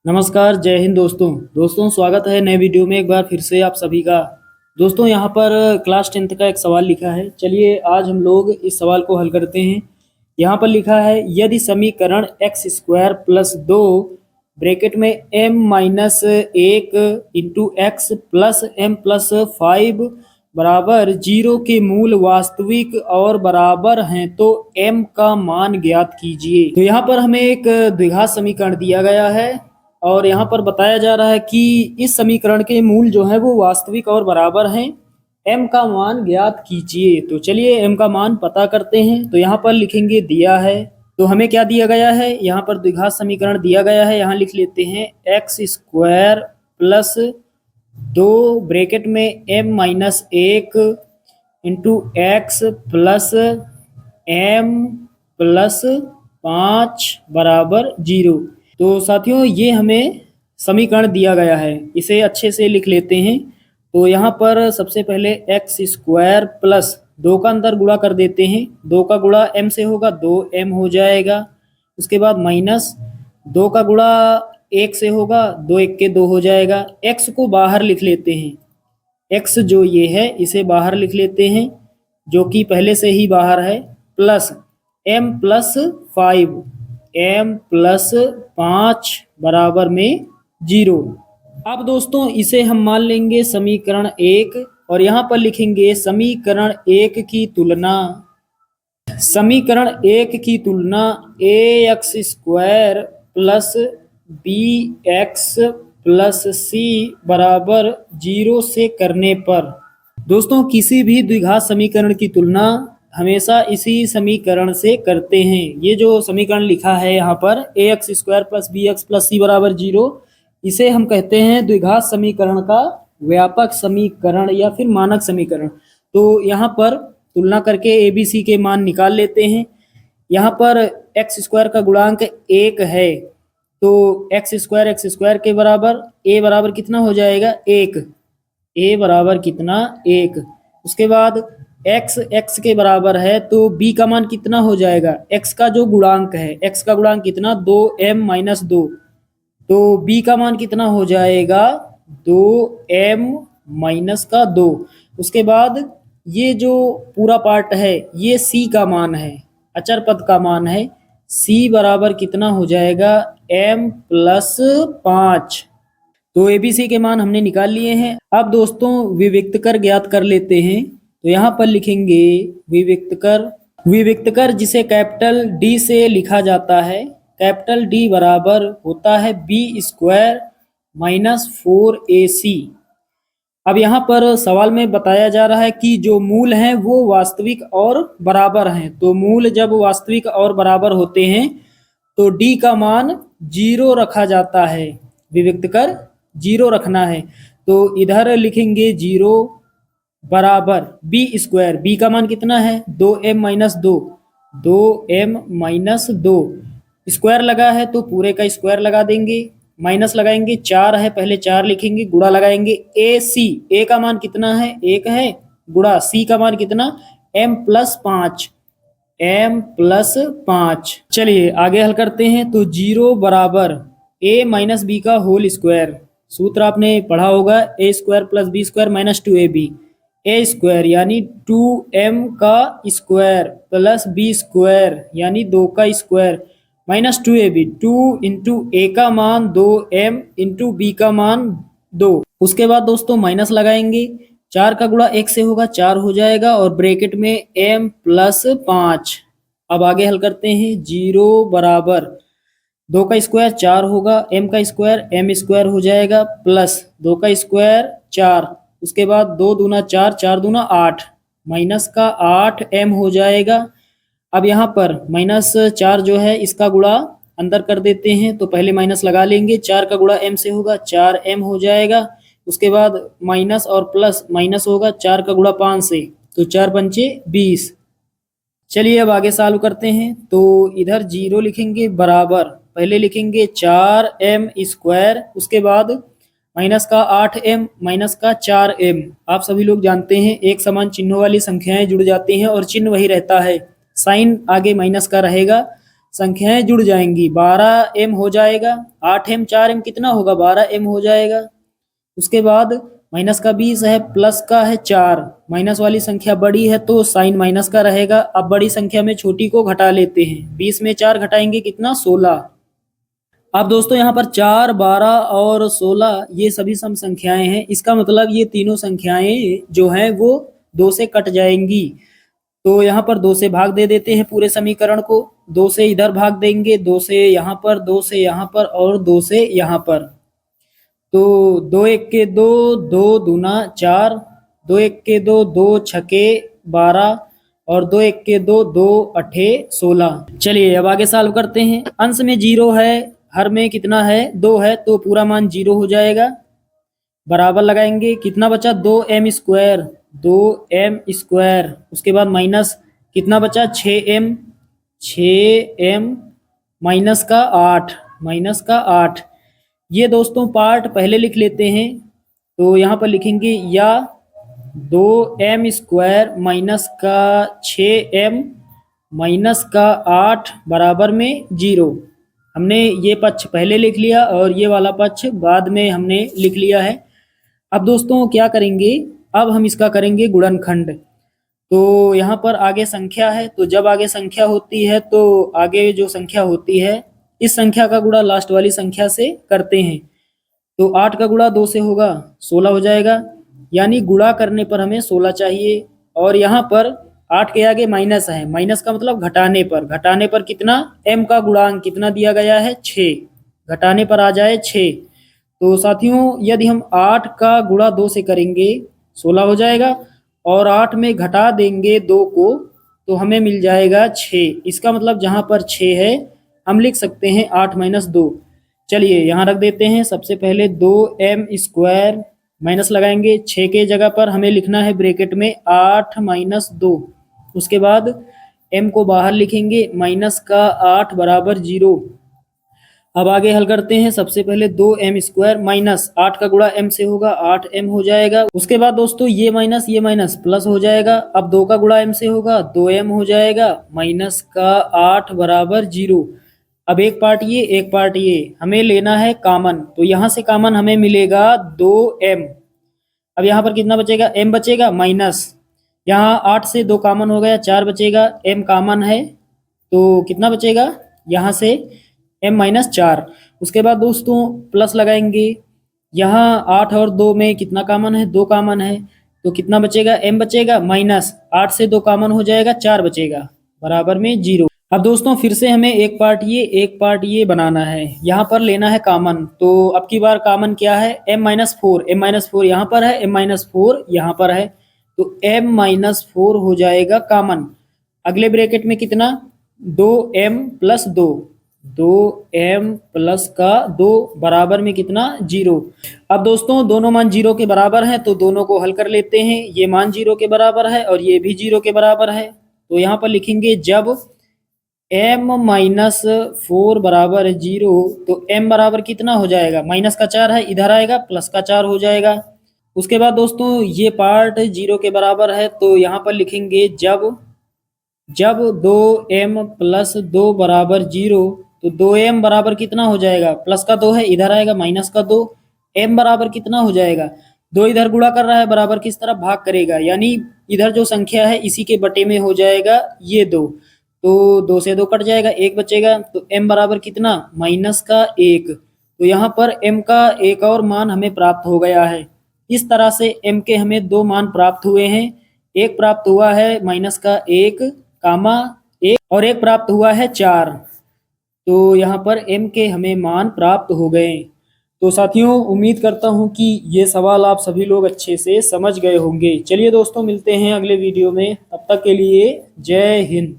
नमस्कार, जय हिंद दोस्तों स्वागत है नए वीडियो में एक बार फिर से आप सभी का। दोस्तों यहाँ पर क्लास 10th का एक सवाल लिखा है। चलिए आज हम लोग इस सवाल को हल करते हैं। यहाँ पर लिखा है यदि समीकरण एक्स स्क्वायर प्लस 2 ब्रैकेट में m minus 1 into x plus m plus 5 बराबर 0 के मूल वास्तविक और बराबर हैं तो m का मान ज्ञात कीजिए। तो यहाँ पर हमें एक द्विघात समीकरण दिया गया है और यहाँ पर बताया जा रहा है कि इस समीकरण के मूल जो है वो वास्तविक और बराबर हैं। m का मान ज्ञात कीजिए। तो चलिए m का मान पता करते हैं। तो यहाँ पर लिखेंगे दिया है, तो हमें क्या दिया गया है, यहाँ पर द्विघात समीकरण दिया गया है। यहाँ लिख लेते हैं एक्स स्क्वायर प्लस 2 ब्रैकेट में m minus 1 into x plus m plus 5 बराबर 0। तो साथियों ये हमें समीकरण दिया गया है, इसे अच्छे से लिख लेते हैं। तो यहाँ पर सबसे पहले एक्स स्क्वायर प्लस 2 का अंदर गुणा कर देते हैं। 2 का गुणा m से होगा, 2m हो जाएगा। उसके बाद माइनस 2 का गुणा 1 से होगा, 2 1 के 2 हो जाएगा। x को बाहर लिख लेते हैं, x जो ये है इसे बाहर लिख लेते हैं जो कि पहले से ही बाहर है, plus m plus 5 m plus 5 बराबर में 0। अब दोस्तों इसे हम मान लेंगे समीकरण 1 और यहाँ पर लिखेंगे समीकरण 1 की तुलना। समीकरण 1 की तुलना a x square plus b x plus c बराबर 0 से करने पर। दोस्तों किसी भी द्विघात समीकरण की तुलना हमेशा इसी समीकरण से करते हैं। ये जो समीकरण लिखा है यहाँ पर a x square plus b x plus c बराबर 0, इसे हम कहते हैं द्विघात समीकरण का व्यापक समीकरण या फिर मानक समीकरण। तो यहाँ पर तुलना करके ए बी सी के मान निकाल लेते हैं। यहाँ पर एक्स स्क्वायर का गुणांक 1 है, तो एक्स स्क्वायर के बराबर ए बराबर कितना हो जाएगा 1, ए बराबर कितना 1। उसके बाद x के बराबर है तो b का मान कितना हो जाएगा, x का जो गुणांक है, x का गुणांक कितना 2m माइनस 2, तो b का मान कितना हो जाएगा 2m माइनस का 2। उसके बाद ये जो पूरा पार्ट है ये c का मान है, अचर पद का मान है, c बराबर कितना हो जाएगा m प्लस 5। तो एबीसी के मान हमने निकाल लिए हैं। अब दोस्तों विविक्त कर ज्ञात कर लेते हैं। तो यहाँ पर लिखेंगे विविक्त कर जिसे कैपिटल डी से लिखा जाता है। कैपिटल डी बराबर होता है बी स्क्वायर माइनस 4ac। अब यहाँ पर सवाल में बताया जा रहा है कि जो मूल हैं वो वास्तविक और बराबर हैं। तो मूल जब वास्तविक और बराबर होते हैं तो डी का मान 0 रखा जाता है, विविक्त कर 0 रखना है। तो इधर लिखेंगे 0 बराबर बी स्क्वायर, बी का मान कितना है 2m minus 2, 2m minus 2, square लगा है तो पूरे का स्क्वायर लगा देंगे, माइनस लगाएंगे, 4 है पहले 4 लिखेंगे, गुणा लगाएंगे ए सी, ए का मान कितना है 1 है, गुणा सी का मान कितना m प्लस 5, m प्लस 5। चलिए आगे हल करते हैं। तो 0 बराबर a माइनस बी का होल स्क्वायर, सूत्र आपने पढ़ा होगा a square plus b square minus 2ab, a square यानी 2m का स्क्वायर प्लस बी स्क्वायर यानी 2 का स्क्वायर माइनस 2ab, 2 इंटू ए का मान 2m इंटू बी का मान 2। उसके बाद दोस्तों माइनस लगाएंगे, 4 का गुणा 1 से होगा 4 हो जाएगा और ब्रैकेट में m प्लस 5। अब आगे हल करते हैं। 0 बराबर 2 का स्क्वायर 4 होगा, m का स्क्वायर m स्क्वायर हो जाएगा प्लस 2 का स्क्वायर 4, उसके बाद 2 दूना 4, 4 दूना 8, माइनस का 8m हो जाएगा। अब यहाँ पर माइनस 4 जो है इसका गुणा अंदर कर देते हैं, तो पहले माइनस लगा लेंगे, 4 का गुणा m से होगा 4m हो जाएगा। उसके बाद माइनस और प्लस माइनस होगा 4 का गुणा 5 से, तो 4 पंचे 20। चलिए अब आगे सॉल्व करते हैं। तो इधर 0 लिखेंगे बराबर, पहले लिखेंगे 4m स्क्वायर, उसके बाद माइनस का 8m माइनस का 4m। आप सभी लोग जानते हैं एक समान चिन्हों वाली संख्याएं जुड़ जाती हैं और चिन्ह वही रहता है, साइन आगे माइनस का रहेगा। संख्याएं जुड़ जाएंगी, 12m हो जाएगा, 8m 4m कितना होगा 12m हो जाएगा। उसके बाद माइनस का 20 है, प्लस का है 4, माइनस वाली संख्या बड़ी है तो साइन माइनस का रहेगा। अब बड़ी संख्या में छोटी को घटा लेते हैं, 20 में 4 घटाएंगे कितना 16। अब दोस्तों यहाँ पर 4, 12 और 16 ये सभी सम संख्याएं हैं, इसका मतलब ये तीनों संख्याएं जो हैं वो 2 से कट जाएंगी। तो यहाँ पर 2 से भाग दे देते हैं पूरे समीकरण को, 2 से इधर भाग देंगे, 2 से यहाँ पर, 2 से यहाँ पर और 2 से यहाँ पर। तो 2 1 के 2, 2 दूना 4, 2 1 के 2, 2 छके 12 और 2 1 के 2, 2 अठे 16। चलिए अब आगे सॉल्व करते हैं। अंश में 0 है, हर में कितना है 2 है, तो पूरा मान 0 हो जाएगा। बराबर लगाएंगे, कितना बचा 2m स्क्वायर, 2m स्क्वायर। उसके बाद माइनस कितना बचा 6m, 6m माइनस का 8, माइनस का 8। ये दोस्तों पार्ट पहले लिख लेते हैं, तो यहाँ पर लिखेंगे या 2m स्क्वायर माइनस का 6m माइनस का 8 बराबर में 0। हमने ये पक्ष पहले लिख लिया और ये वाला पक्ष बाद में हमने लिख लिया है। अब दोस्तों क्या करेंगे, अब हम इसका करेंगे गुणनखंड। तो यहाँ पर आगे संख्या है, तो जब आगे संख्या होती है तो आगे जो संख्या होती है इस संख्या का गुणा लास्ट वाली संख्या से करते हैं। तो 8 का गुणा 2 से होगा 16 हो जाएगा, यानी गुणा करने पर हमें 16 चाहिए। और यहाँ पर 8 के आगे माइनस है, माइनस का मतलब घटाने पर, घटाने पर कितना m का गुणांक कितना दिया गया है 6, घटाने पर आ जाए 6। तो साथियों यदि हम 8 का गुणा 2 से करेंगे 16 हो जाएगा और 8 में घटा देंगे 2 को तो हमें मिल जाएगा 6। इसका मतलब जहाँ पर 6 है हम लिख सकते हैं 8 माइनस 2। चलिए यहाँ रख देते हैं, सबसे पहले 2m स्क्वायर माइनस लगाएंगे, 6 के जगह पर हमें लिखना है ब्रैकेट में 8 माइनस 2। उसके बाद m को बाहर लिखेंगे, माइनस का 8 बराबर 0। अब आगे हल करते हैं, सबसे पहले 2m स्क्वायर माइनस 8 का गुणा m से होगा 8m हो जाएगा। उसके बाद दोस्तों ये माइनस प्लस हो जाएगा। अब 2 का गुणा m से होगा 2m हो जाएगा, माइनस का 8 बराबर 0। अब एक पार्ट ये एक पार्ट ये, हमें लेना है कॉमन, तो यहाँ से कॉमन हमें मिलेगा 2m। अब यहाँ पर कितना बचेगा m बचेगा माइनस, यहाँ 8 से 2 कॉमन हो गया 4 बचेगा, m कॉमन है तो कितना बचेगा यहाँ से m माइनस 4। उसके बाद दोस्तों प्लस लगाएंगे, यहाँ 8 और 2 में कितना कॉमन है 2 कॉमन है, तो कितना बचेगा m बचेगा माइनस 8 से 2 कॉमन हो जाएगा 4 बचेगा बराबर में 0। अब दोस्तों फिर से हमें एक पार्ट ये बनाना है, यहाँ पर लेना है कॉमन। तो अब की बार कॉमन क्या है m माइनस 4 यहाँ पर है, m माइनस 4 यहाँ पर है, तो m माइनस 4 हो जाएगा कॉमन। अगले ब्रैकेट में कितना 2m प्लस 2, 2m प्लस का 2 बराबर में कितना 0। अब दोस्तों दोनों मान 0 के बराबर हैं तो दोनों को हल कर लेते हैं। ये मान 0 के बराबर है और ये भी 0 के बराबर है, तो यहाँ पर लिखेंगे जब m माइनस 4 बराबर 0 तो m बराबर कितना हो जाएगा, माइनस का 4 है इधर आएगा प्लस का 4 हो जाएगा। उसके बाद दोस्तों ये पार्ट 0 के बराबर है, तो यहाँ पर लिखेंगे जब 2m प्लस 2 बराबर 0 तो 2m बराबर कितना हो जाएगा, प्लस का 2 है इधर आएगा माइनस का 2, m बराबर कितना हो जाएगा 2 इधर गुणा कर रहा है बराबर किस तरफ भाग करेगा, यानी इधर जो संख्या है इसी के बटे में हो जाएगा ये 2, तो 2 से 2 कट जाएगा 1 बचेगा, तो m बराबर कितना माइनस का 1। तो यहाँ पर m का एक और मान हमें प्राप्त हो गया है। इस तरह से m के हमें 2 मान प्राप्त हुए हैं, एक प्राप्त हुआ है माइनस का 1 कामा 1 और एक प्राप्त हुआ है 4। तो यहाँ पर m के हमें मान प्राप्त हो गए। तो साथियों उम्मीद करता हूँ कि ये सवाल आप सभी लोग अच्छे से समझ गए होंगे। चलिए दोस्तों मिलते हैं अगले वीडियो में, तब तक के लिए जय हिंद।